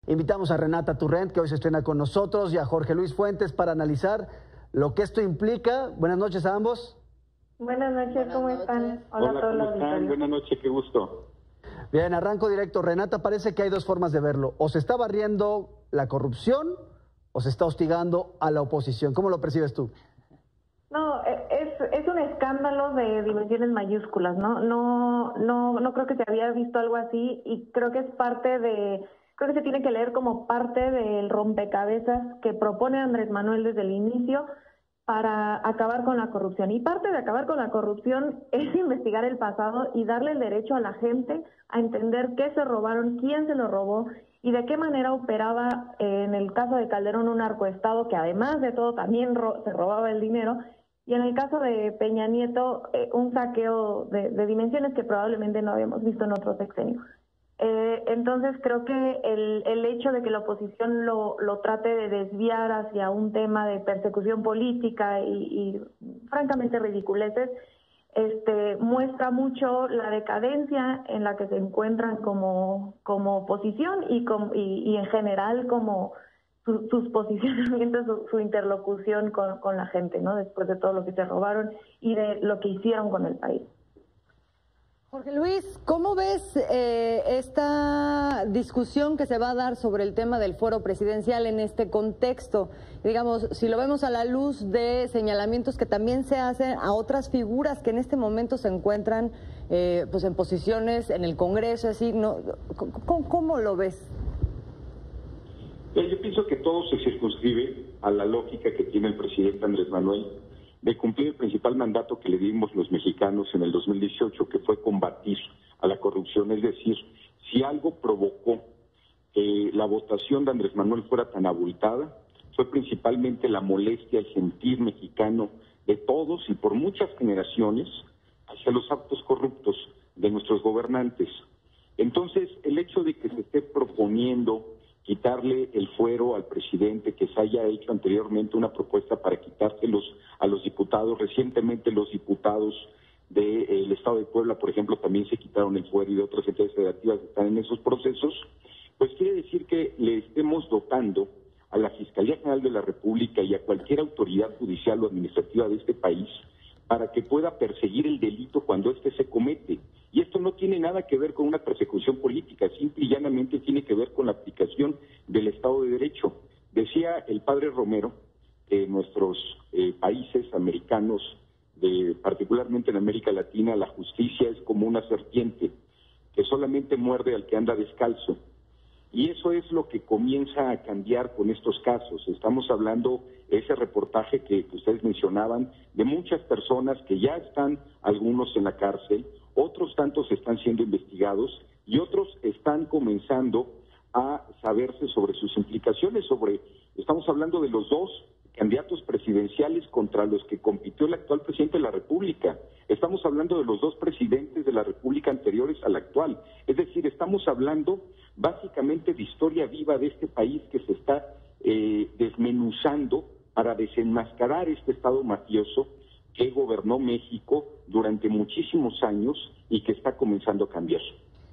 Invitamos a Renata Turrent, que hoy se estrena con nosotros, y a Jorge Luis Fuentes para analizar lo que esto implica. Buenas noches a ambos. Buenas noches, ¿cómo están? Hola, ¿cómo están? Buenas noches, qué gusto. Bien, arranco directo. Renata, parece que hay dos formas de verlo. O se está barriendo la corrupción o se está hostigando a la oposición. ¿Cómo lo percibes tú? No, es un escándalo de dimensiones mayúsculas, ¿no? No creo que se había visto algo así y creo que es parte de... Creo que se tiene que leer como parte del rompecabezas que propone Andrés Manuel desde el inicio para acabar con la corrupción. Y parte de acabar con la corrupción es investigar el pasado y darle el derecho a la gente a entender qué se robaron, quién se lo robó y de qué manera operaba, en el caso de Calderón, un narcoestado que además de todo también se robaba el dinero, y en el caso de Peña Nieto, un saqueo de dimensiones que probablemente no habíamos visto en otro sexenio. Entonces creo que el hecho de que la oposición lo trate de desviar hacia un tema de persecución política y francamente ridiculeces, muestra mucho la decadencia en la que se encuentran como oposición y en general como sus posicionamientos, su interlocución con la gente, ¿no? Después de todo lo que se robaron y de lo que hicieron con el país. Jorge Luis, ¿cómo ves esta discusión que se va a dar sobre el tema del fuero presidencial en este contexto? Digamos, si lo vemos a la luz de señalamientos que también se hacen a otras figuras que en este momento se encuentran pues en posiciones en el Congreso, así, ¿no? ¿Cómo lo ves? Yo pienso que todo se circunscribe a la lógica que tiene el presidente Andrés Manuel de cumplir el principal mandato que le dimos los mexicanos en el 2018, que fue combatir a la corrupción. Es decir, si algo provocó que la votación de Andrés Manuel fuera tan abultada, fue principalmente la molestia, el sentir mexicano de todos y por muchas generaciones hacia los actos corruptos de nuestros gobernantes. Entonces, el hecho de que se esté proponiendo quitarle el fuero al presidente, que se haya hecho anteriormente una propuesta para quitárselos a los diputados. Recientemente los diputados del Estado de Puebla, por ejemplo, también se quitaron el fuero y de otras entidades federativas están en esos procesos. Pues quiere decir que le estemos dotando a la Fiscalía General de la República y a cualquier autoridad judicial o administrativa de este país para que pueda perseguir el delito cuando éste se comete. Y esto no tiene nada que ver con una persecución política, simple y llanamente tiene que ver con la aplicación del Estado de Derecho. Decía el padre Romero que nuestros países americanos, particularmente en América Latina, la justicia es como una serpiente que solamente muerde al que anda descalzo. Y eso es lo que comienza a cambiar con estos casos. Estamos hablando, ese reportaje que ustedes mencionaban, de muchas personas que ya están, algunos en la cárcel, otros tantos están siendo investigados y otros están comenzando a saberse sobre sus implicaciones. Estamos hablando de los dos candidatos presidenciales contra los que compitió el actual presidente de la República. Estamos hablando de los dos presidentes de la República anteriores al actual. Es decir, estamos hablando básicamente de historia viva de este país que se está desmenuzando para desenmascarar este Estado mafioso que gobernó México durante muchísimos años y que está comenzando a cambiar.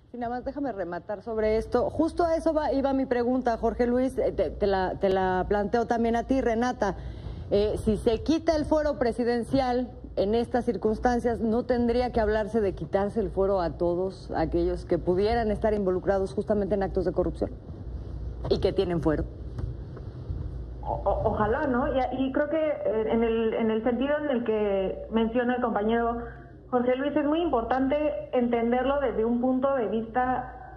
Sí, nada más déjame rematar sobre esto. Justo a eso iba mi pregunta, Jorge Luis, te la planteo también a ti, Renata. Si se quita el fuero presidencial en estas circunstancias, ¿no tendría que hablarse de quitarse el fuero a todos aquellos que pudieran estar involucrados justamente en actos de corrupción y que tienen fuero? Ojalá, ¿no? Y creo que en el sentido en el que menciona el compañero Jorge Luis, es muy importante entenderlo desde un punto de vista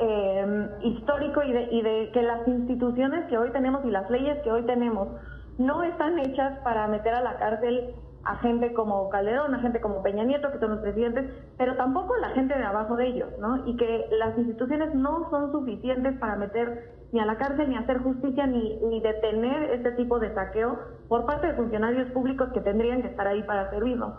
histórico y de que las instituciones que hoy tenemos y las leyes que hoy tenemos no están hechas para meter a la cárcel a gente como Calderón, a gente como Peña Nieto, que son los presidentes, pero tampoco la gente de abajo de ellos, ¿no? Y que las instituciones no son suficientes para meter ni a la cárcel, ni hacer justicia, ni detener este tipo de saqueo por parte de funcionarios públicos que tendrían que estar ahí para servirnos.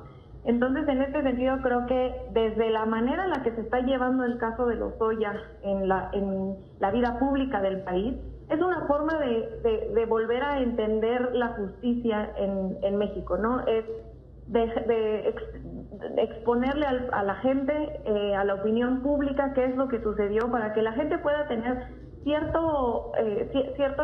Entonces, en este sentido, creo que desde la manera en la que se está llevando el caso de Lozoya en la vida pública del país, es una forma de volver a entender la justicia en México, ¿no? Es de exponerle a la gente, a la opinión pública, qué es lo que sucedió, para que la gente pueda tener cierto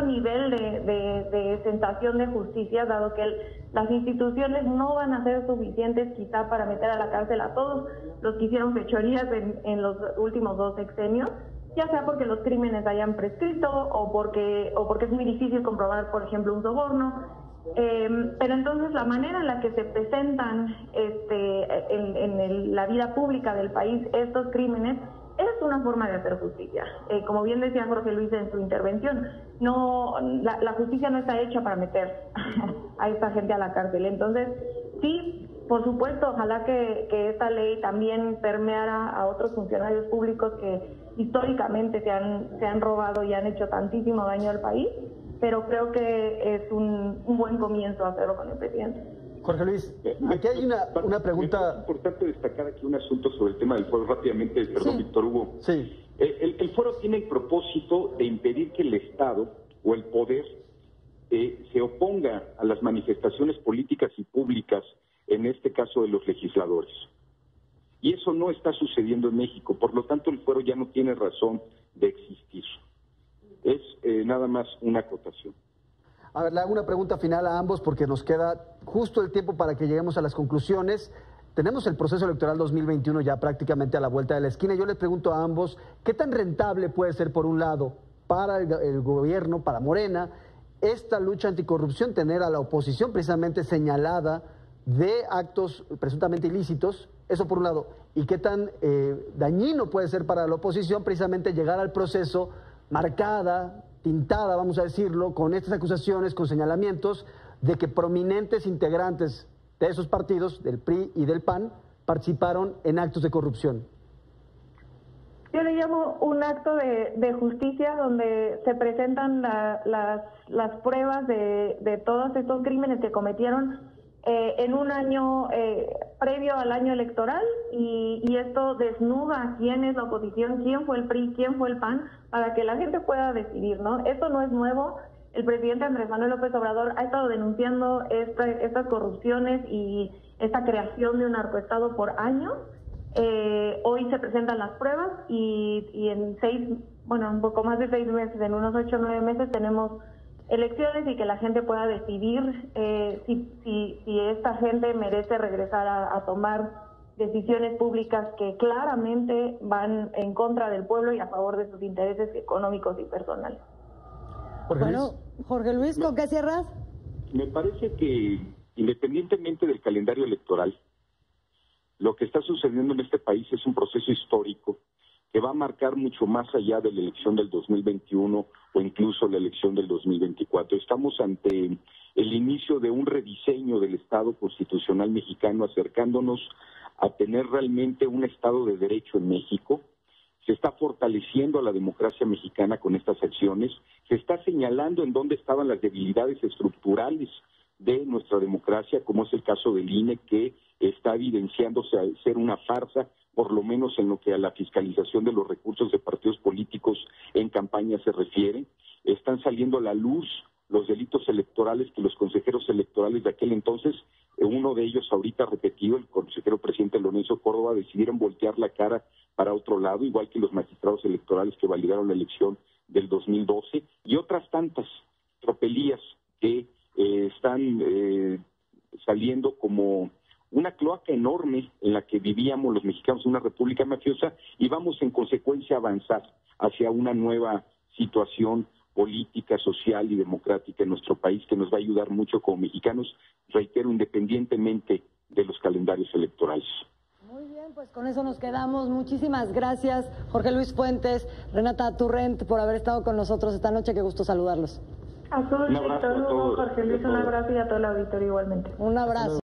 nivel de sensación de justicia, dado que las instituciones no van a ser suficientes quizá para meter a la cárcel a todos los que hicieron fechorías en los últimos 2 sexenios, ya sea porque los crímenes hayan prescrito o porque es muy difícil comprobar, por ejemplo, un soborno. Pero entonces la manera en la que se presentan en la vida pública del país estos crímenes es una forma de hacer justicia. Como bien decía Jorge Luis en su intervención, la justicia no está hecha para meter a esta gente a la cárcel. Entonces, sí, por supuesto, ojalá que esta ley también permeara a otros funcionarios públicos que históricamente se han robado y han hecho tantísimo daño al país, pero creo que es un buen comienzo hacerlo con el presidente. Jorge Luis, aquí hay una pregunta. Es importante destacar aquí un asunto sobre el tema del fuero rápidamente, perdón, sí. Víctor Hugo. Sí. El fuero tiene el propósito de impedir que el Estado o el poder se oponga a las manifestaciones políticas y públicas, en este caso de los legisladores. Y eso no está sucediendo en México, por lo tanto el fuero ya no tiene razón de existir. Es nada más una acotación. A ver, le hago una pregunta final a ambos porque nos queda justo el tiempo para que lleguemos a las conclusiones. Tenemos el proceso electoral 2021 ya prácticamente a la vuelta de la esquina. Yo les pregunto a ambos, ¿qué tan rentable puede ser, por un lado, para el gobierno, para Morena, esta lucha anticorrupción, tener a la oposición precisamente señalada de actos presuntamente ilícitos? Eso por un lado. ¿Y qué tan dañino puede ser para la oposición precisamente llegar al proceso marcada, tintada, vamos a decirlo, con estas acusaciones, con señalamientos de que prominentes integrantes de esos partidos, del PRI y del PAN, participaron en actos de corrupción? Yo le llamo un acto de justicia donde se presentan las pruebas de todos estos crímenes que cometieron en un año previo al año electoral, y esto desnuda quién es la oposición, quién fue el PRI, quién fue el PAN, para que la gente pueda decidir, ¿no? Esto no es nuevo. El presidente Andrés Manuel López Obrador ha estado denunciando estas corrupciones y esta creación de un narcoestado por años. Hoy se presentan las pruebas y en un poco más de 6 meses, en unos 8 o 9 meses tenemos elecciones y que la gente pueda decidir si esta gente merece regresar a tomar decisiones públicas que claramente van en contra del pueblo y a favor de sus intereses económicos y personales. Bueno, Jorge Luis, ¿con qué cierras? Me parece que independientemente del calendario electoral, lo que está sucediendo en este país es un proceso histórico que va a marcar mucho más allá de la elección del 2021 o incluso la elección del 2024. Estamos ante el inicio de un rediseño del Estado constitucional mexicano, acercándonos a tener realmente un Estado de Derecho en México. Se está fortaleciendo a la democracia mexicana con estas acciones, se está señalando en dónde estaban las debilidades estructurales de nuestra democracia, como es el caso del INE, que está evidenciándose a ser una farsa, por lo menos en lo que a la fiscalización de los recursos de partidos políticos en campaña se refiere. Están saliendo a la luz los delitos electorales que los consejeros electorales de aquel entonces, uno de ellos ahorita repetido, el consejero presidente Lorenzo Córdoba, decidieron voltear la cara para otro lado, igual que los magistrados electorales que validaron la elección del 2012, y otras tantas tropelías que están saliendo como una cloaca enorme en la que vivíamos los mexicanos en una república mafiosa, y vamos en consecuencia a avanzar hacia una nueva situación política, social y democrática en nuestro país que nos va a ayudar mucho como mexicanos, reitero, independientemente de los calendarios electorales. Muy bien, pues con eso nos quedamos. Muchísimas gracias, Jorge Luis Fuentes, Renata Turrent, por haber estado con nosotros esta noche. Qué gusto saludarlos. Un abrazo a todos, Jorge Luis, un abrazo, y a todo el auditorio igualmente. Un abrazo.